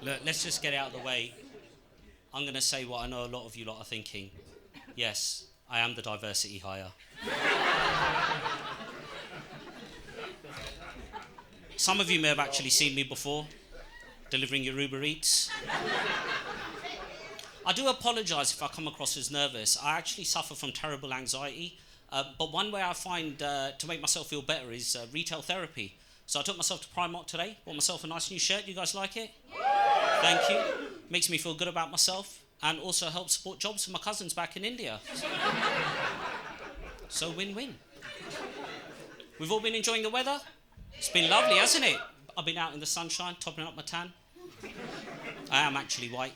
Look, let's just get it out of the way. I'm going to say what I know a lot of you lot are thinking. Yes, I am the diversity hire. Some of you may have actually seen me before, delivering your Uber Eats. I do apologise if I come across as nervous. I actually suffer from terrible anxiety, but one way I find to make myself feel better is retail therapy. So I took myself to Primark today, bought myself a nice new shirt. You guys like it? Thank you. Makes me feel good about myself and also helps support jobs for my cousins back in India. So win-win. We've all been enjoying the weather. It's been lovely, hasn't it? I've been out in the sunshine, topping up my tan. I am actually white.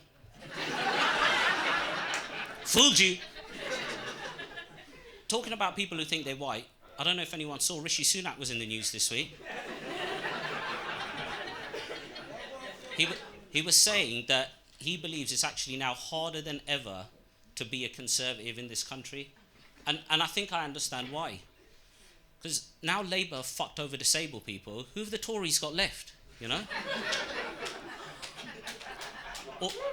Fooled you. Talking about people who think they're white, I don't know if anyone saw Rishi Sunak was in the news this week. He was saying that he believes it's actually now harder than ever to be a conservative in this country. And I think I understand why. Because now Labour have fucked over disabled people. Who have the Tories got left, you know?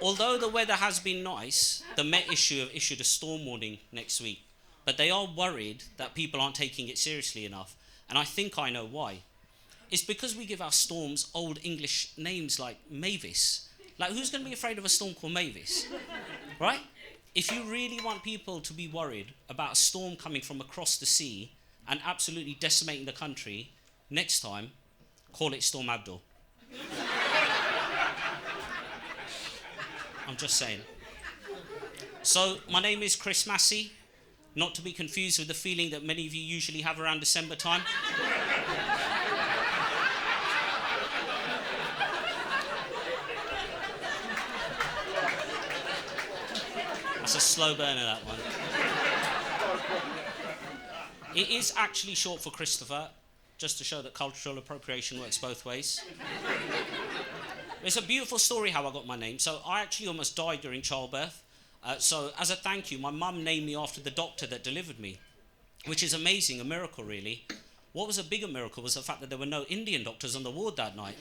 Although the weather has been nice, the Met issue have issued a storm warning next week. But they are worried that people aren't taking it seriously enough. And I think I know why. It's because we give our storms old English names like Mavis. Like, who's going to be afraid of a storm called Mavis? Right? If you really want people to be worried about a storm coming from across the sea and absolutely decimating the country, next time, call it Storm Abdul. I'm just saying. So, my name is Chris MASIH, not to be confused with the feeling that many of you usually have around December time. That's a slow burner, that one. It is actually short for Christopher, just to show that cultural appropriation works both ways. It's a beautiful story how I got my name. So I actually almost died during childbirth. So as a thank you, my mum named me after the doctor that delivered me, which is amazing, a miracle really. What was a bigger miracle was the fact that there were no Indian doctors on the ward that night.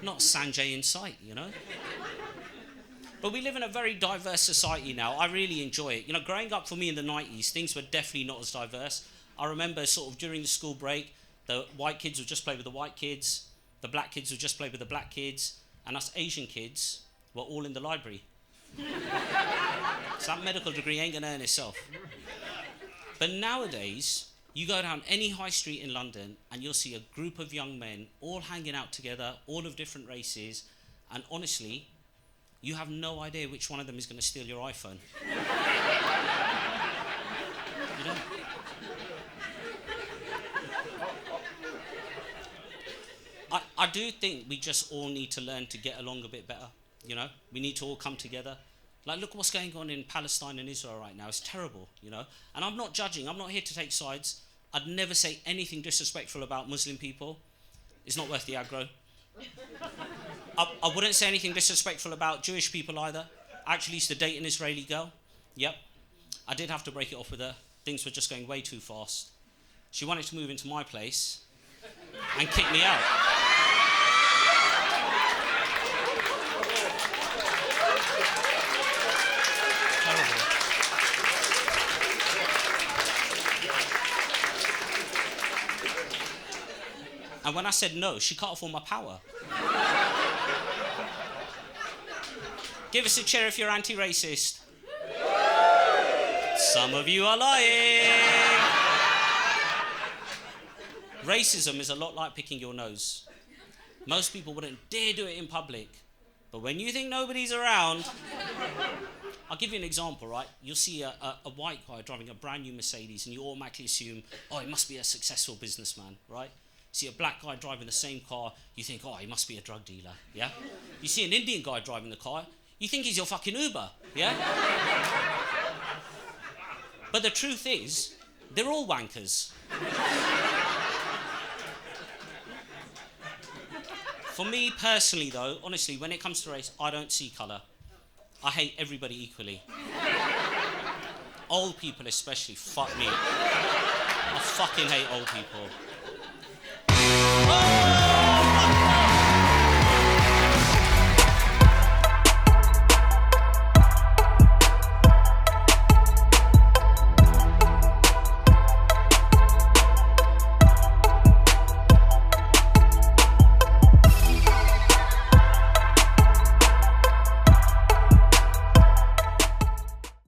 Not Sanjay in sight, you know. But we live in a very diverse society now. I really enjoy it. You know, growing up for me in the 90s, things were definitely not as diverse. I remember sort of during the school break, the white kids would just play with the white kids, the black kids would just play with the black kids, and us Asian kids were all in the library. So that medical degree ain't gonna earn itself. But nowadays, you go down any high street in London and you'll see a group of young men all hanging out together, all of different races, and honestly, you have no idea which one of them is going to steal your iPhone. You don't. I do think we just all need to learn to get along a bit better, you know? We need to all come together. Like, look what's going on in Palestine and Israel right now. It's terrible, you know? And I'm not judging. I'm not here to take sides. I'd never say anything disrespectful about Muslim people. It's not worth the aggro. I wouldn't say anything disrespectful about Jewish people either. I actually used to date an Israeli girl. Yep. I did have to break it off with her. Things were just going way too fast. She wanted to move into my place and kick me out. Terrible. And when I said no, she cut off all my power. Give us a cheer if you're anti-racist. Some of you are lying. Racism is a lot like picking your nose. Most people wouldn't dare do it in public. But when you think nobody's around... I'll give you an example, right? You'll see a white guy driving a brand new Mercedes and you automatically assume, oh, he must be a successful businessman, right? See a black guy driving the same car, you think, oh, he must be a drug dealer, yeah? You see an Indian guy driving the car, you think he's your fucking Uber, yeah? But the truth is, they're all wankers. For me personally though, honestly, when it comes to race, I don't see colour. I hate everybody equally. Old people especially, fuck me. I fucking hate old people.